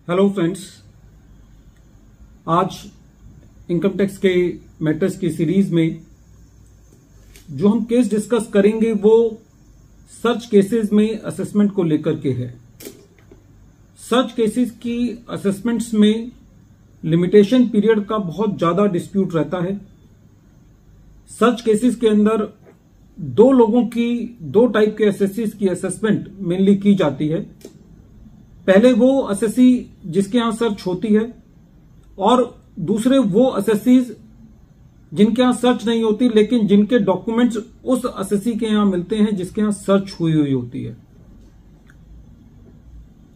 Hello friends, आज income tax के matters की सीरीज में जो हम केस डिस्कस करेंगे वो सर्च केसेस में असेसमेंट को लेकर के है। सर्च केसेस की असेसमेंट्स में लिमिटेशन पीरियड का बहुत ज्यादा डिस्प्यूट रहता है। सर्च केसेस के अंदर दो लोगों की दो टाइप के एसएससीज की असेसमेंट मेनली की जाती है। पहले वो एसएससी जिसके यहां सर्च होती है और दूसरे वो एसएससीज जिनके यहां सर्च नहीं होती लेकिन जिनके डॉक्यूमेंट्स उस एसएससी के यहां मिलते हैं जिसके यहां सर्च हुई होती है।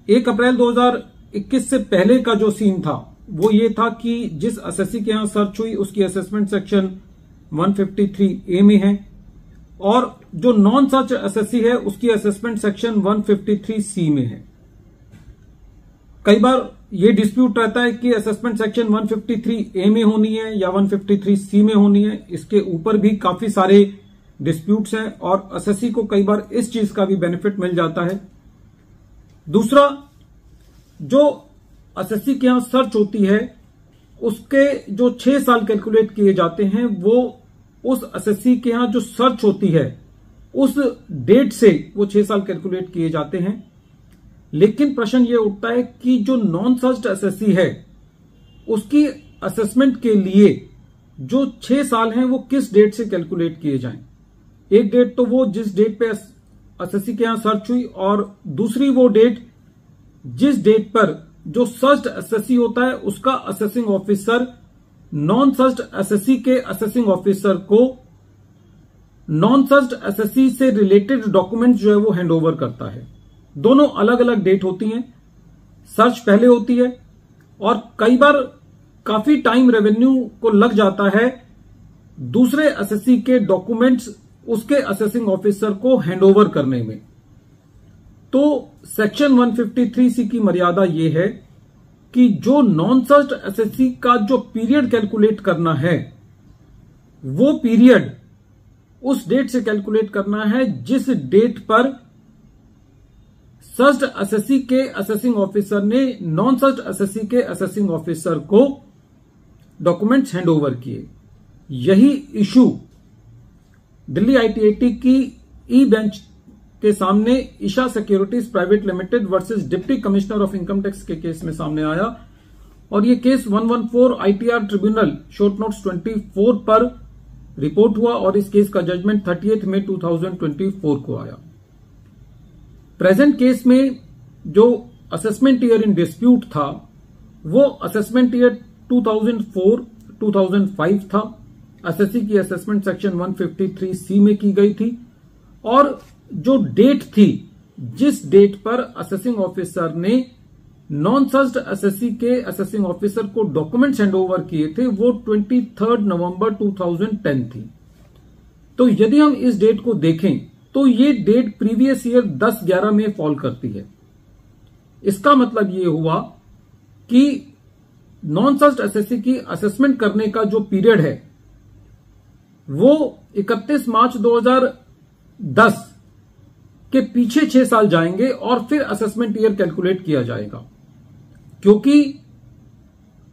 1 अप्रैल 2021 से पहले का जो सीन था वो ये था कि जिस एसएससी के यहां सर्च हुई उसकी असेसमेंट सेक्शन 153A में है और जो नॉन सर्च एसएससी है उसकी असेसमेंट सेक्शन 153C में है। कई बार ये डिस्प्यूट रहता है कि असेसमेंट सेक्शन 153A में होनी है या 153C में होनी है। इसके ऊपर भी काफी सारे डिस्प्यूट्स हैं और एसएससी को कई बार इस चीज का भी बेनिफिट मिल जाता है। दूसरा, जो एसएससी के यहां सर्च होती है उसके जो 6 साल कैलकुलेट किए जाते हैं वो उस एसएससी के यहां जो सर्च होती है उस डेट से वो 6 साल कैलकुलेट किए जाते हैं। लेकिन प्रश्न ये उठता है कि जो नॉन सर्च्ड एसएससी है उसकी असेसमेंट के लिए जो 6 साल हैं वो किस डेट से कैलकुलेट किए जाएं। एक डेट तो वो जिस डेट पे एसएससी के यहां सर्च हुई और दूसरी वो डेट जिस डेट पर जो सर्च्ड एसएससी होता है उसका assessing officer non searched SSC के असेसिंग ऑफिसर को नॉन सर्च्ड एसएससी से रिलेटेड डॉक्यूमेंट जो है वो हैंड ओवर करता है। दोनों अलग अलग डेट होती हैं। सर्च पहले होती है और कई बार काफी टाइम रेवेन्यू को लग जाता है दूसरे एसएससी के डॉक्यूमेंट्स उसके असेसिंग ऑफिसर को हैंडओवर करने में। तो सेक्शन 153C की मर्यादा यह है कि जो नॉन सर्च्ड एसएससी का जो पीरियड कैलकुलेट करना है वो पीरियड उस डेट से कैलकुलेट करना है जिस डेट पर सर्च्ड एसएससी के असेसिंग ऑफिसर ने नॉन सर्च्ड एसएससी के असेसिंग ऑफिसर को डॉक्यूमेंट्स हैंडओवर किए। यही इशू दिल्ली आईटीएटी की ई बेंच के सामने Isha securities private limited versus deputy commissioner of income tax के केस में सामने आया और ये case 114 ITR tribunal short notes 24 पर रिपोर्ट हुआ और इस केस का जजमेंट 30 मई 2024 को आया। प्रेजेंट केस में जो असेसमेंट ईयर इन डिस्प्यूट था वो असेसमेंट ईयर 2004-2005 था। एसएससी की असेसमेंट सेक्शन 153C में की गई थी और जो डेट थी जिस डेट पर असेसिंग ऑफिसर ने नॉन सर्च्ड एसएससी के असेसिंग ऑफिसर को डॉक्यूमेंट्स हैंडओवर किए थे वो 23 नवंबर 2010 थी। तो यदि हम इस डेट को देखें तो ये डेट प्रीवियस ईयर 10/11 में फॉल करती है। इसका मतलब ये हुआ कि नॉन सर्च्ड एसएससी की असेसमेंट करने का जो पीरियड है वो 31 मार्च 2010 के पीछे 6 साल जाएंगे और फिर असेसमेंट ईयर कैलकुलेट किया जाएगा। क्योंकि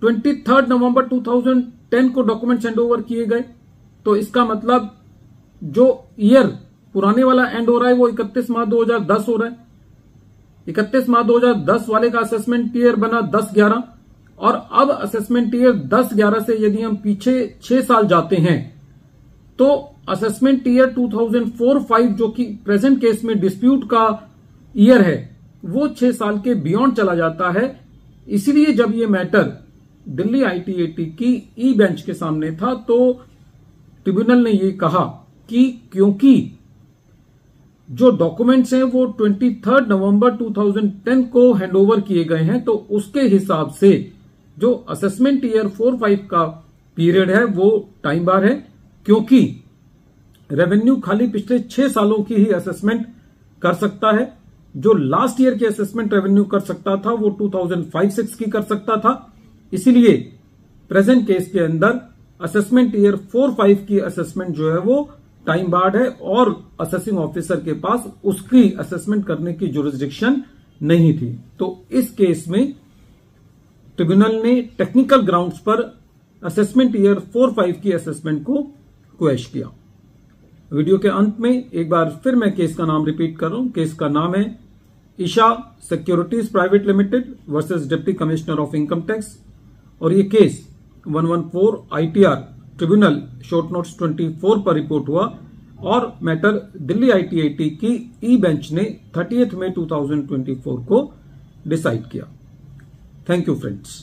23 नवंबर 2010 को डॉक्यूमेंट्स हैंडओवर किए गए तो इसका मतलब जो ईयर पुराने वाला एंड हो रहा है वो 31 मार्च 2010 हो रहा है। 31 मार्च 2010 वाले का असेसमेंट ईयर बना 10/11 और अब असेसमेंट ईयर 10/11 से यदि हम पीछे 6 साल जाते हैं तो असेसमेंट ईयर 2004-05 जो कि प्रेजेंट केस में डिस्प्यूट का ईयर है वो 6 साल के बियॉन्ड चला जाता है। इसीलिए जब ये मैटर दिल्ली आईटीएटी की ई बेंच के सामने था तो ट्रिब्यूनल ने ये कहा कि क्योंकि जो डॉक्यूमेंट्स हैं वो 23 नवंबर 2010 को हैंडओवर किए गए हैं तो उसके हिसाब से जो असेसमेंट ईयर 4-5 का पीरियड है वो टाइम बार है। क्योंकि रेवेन्यू खाली पिछले 6 सालों की ही असेसमेंट कर सकता है। जो लास्ट ईयर की असेसमेंट रेवेन्यू कर सकता था वो 2005-06 की कर सकता था। इसीलिए प्रेजेंट केस के अंदर असेसमेंट ईयर 4-5 की असेसमेंट जो है वो टाइम बार्ड है और असेसिंग ऑफिसर के पास उसकी असेसमेंट करने की जुरिस्डिक्शन नहीं थी। तो इस केस में ट्रिब्यूनल ने टेक्निकल ग्राउंड्स पर असेसमेंट ईयर 4-5 की असेसमेंट को क्वेश किया। वीडियो के अंत में एक बार फिर मैं केस का नाम रिपीट कर रहा हूं। केस का नाम है Isha securities private limited versus deputy commissioner of income tax, और ये case 114 ITR tribunal short notes 24 पर रिपोर्ट हुआ और मैटर दिल्ली ITAT की ई बेंच ने 30 मई 2024 को डिसाइड किया। Thank you friends.